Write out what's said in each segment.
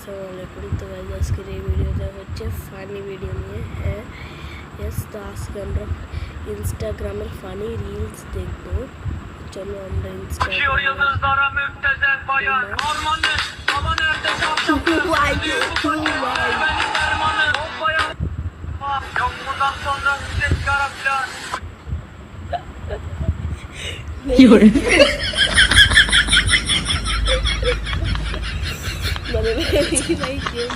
আসসালামু আলাইকুম। তো গাইজ আজকের এই ভিডিওটা হচ্ছে ফানি ভিডিও নিয়ে। হ্যাঁ ইয়েস, তো আজকে আমরা ইনস্টাগ্রামের ফানি রিলস দেখবো। চলো আমরা মানে ভাই কেউ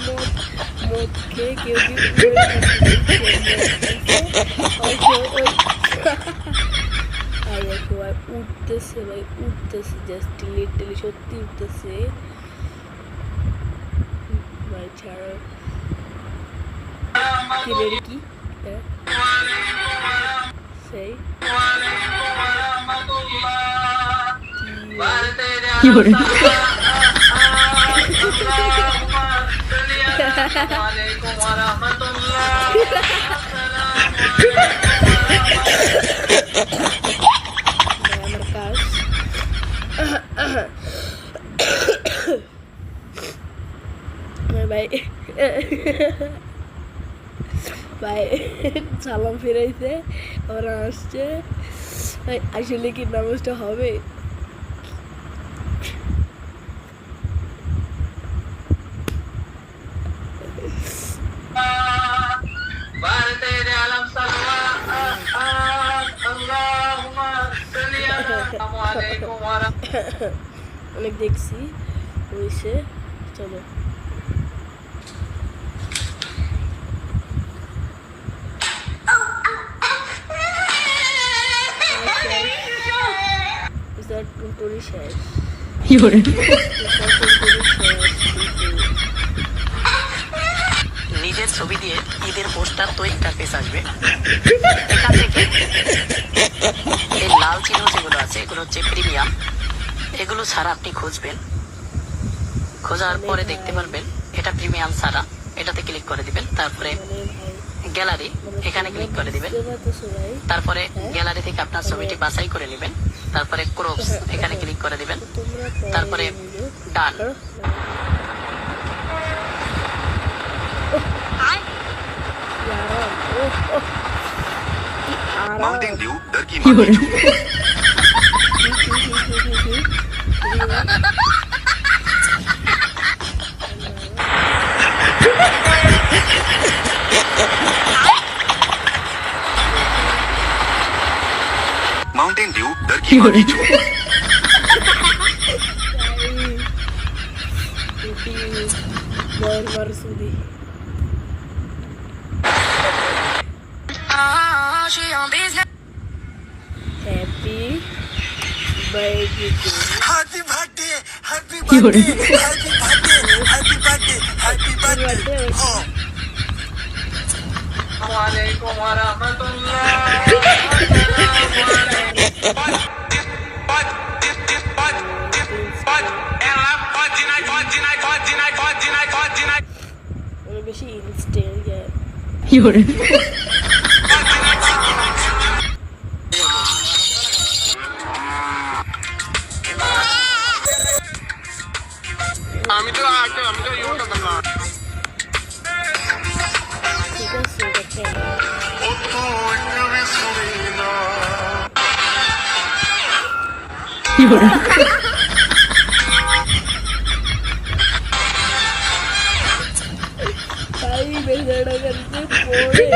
মদ খেয়ে কেউ উঠতেছে ভাই, উঠতেছে জাস্ট লিটারালি সত্যি উঠতেছে ভাই। ছাড়ো কি রে কি সেই আমার কাজ ভাই ভাই সালাম ফিরাইছে, ওরা আসছে ভাই। আসলে কি নামাজটা হবে? অনেক দেখছি হয়েছে, চলো শেষ। নিজের ছবি দিয়ে ঈদের পোস্টার তো ইন্টারফেস আসবে। এখান থেকে এই লাল চিহ্ন যেগুলো আছে এগুলো হচ্ছে প্রিমিয়াম। এগুলো ছাড়া আপনি খুঁজবেন, খোঁজার পরে দেখতে পারবেন এটা প্রিমিয়াম ছাড়া। এটাতে ক্লিক করে দিবেন, তারপরে গ্যালারি এখানে ক্লিক করে দিবেন, তারপরে গ্যালারি থেকে আপনার ছবিটি বাছাই করে নেবেন, তারপরে ক্রপস এখানে ক্লিক করে দিবেন, তারপরে ডান। माउंटेन ड्यू डर की माँ की छूट। माउंटेन ड्यू डर की माँ की छूट। Happy birthday. Happy birthday, happy birthday, happy birthday, happy birthday, happy birthday. Oh. Assalamualaikum warahmatullah. বেশি ইনস্ট্যান্ট আমি তো ইউ করতাম না। ঠিক আছে দেখেন ভাই বেচারা করতে পড়ে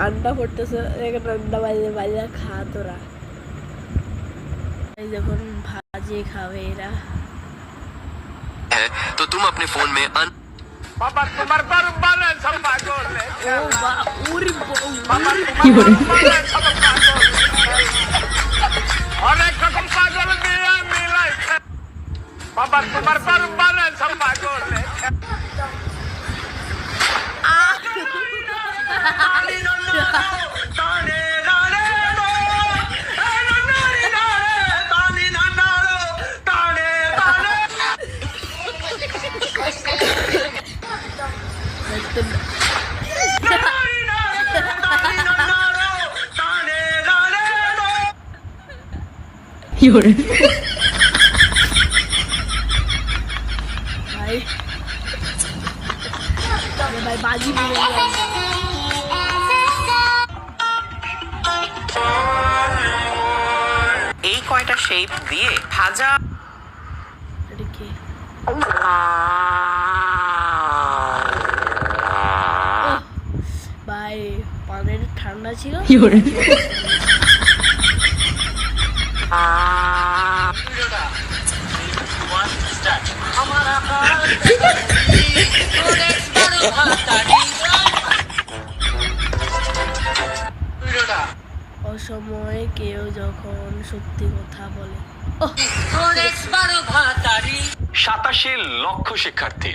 अंडा फोड़ते से एक अंडा बाजा खा तोरा जब भाजी खावे है तो तुम अपने फोन में बाबा तुम्हारे पर बाले सब पागल ले ओ बा उरी बाबा सब पागल अरे ककम पागल दिया मिला बाबा तुम्हारे पर बाले सब पागल ले ভাই আরে ভাই বাজি পড়ে গেল। এই কয়টা শেপ দিয়ে হাজার এটা কি? ভাই পানির ঠান্ডা ছিল। অসময়ে কেউ যখন সত্যি কথা বলে। 87 লক্ষ শিক্ষার্থী।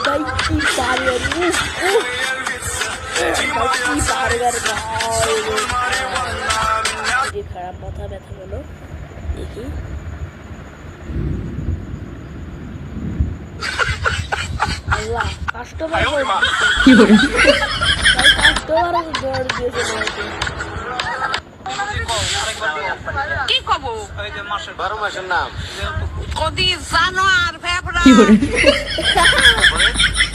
ভাই কি পারে খারাপ মাথা ব্যথা গেল। দেখি আল্লাহ কাস্টমার কাস্টমার দিয়েছে কি কব 12 মাসের নাম কদি জানোয়ার ফেফড়া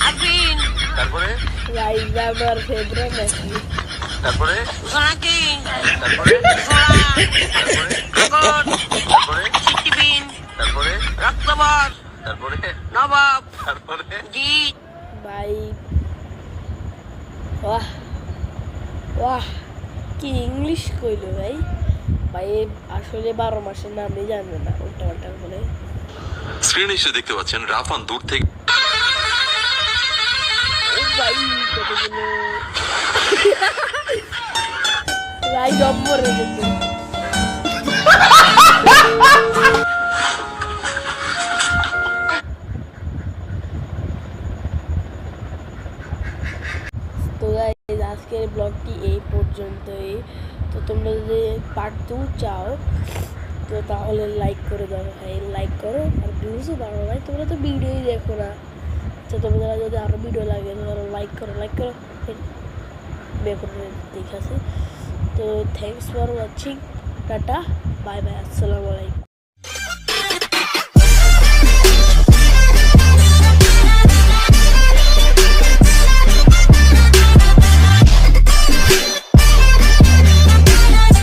আফিন তারপরে রাইজ আমার ফেভারিট নাকি তারপরে জোনাকি তারপরে আগর তারপরে চিটিবিন তারপরে রক্তবর তারপরে নবাব তারপরে জি ভাই বাহ বাহ কি ইংলিশ কইলো ভাই ভাই আসলে 12 মাসের নামই জানে না উল্টা পাল্টা বলে। স্ক্রিনে এসে দেখতে পাচ্ছেন রাফান দূর থেকে ও ভাই কতগুলো ভাই নম্বর রেখেছে। তো গাইস আজকের ব্লগটি এই পর্যন্তই। তো তোমরা যদি পার্ট 2 চাও তো তাহলে লাইক করে দাও ভাই, লাইক করো। আর ভিউজও বাড়ো ভাই, তোমরা তো ভিডিওই দেখো না। তো তোমরা যদি আরও ভিডিও লাগে তাহলে লাইক করো দেখো ঠিক আছে। তো thanks for watching, tata bye bye, আসসালামু আলাইকুম।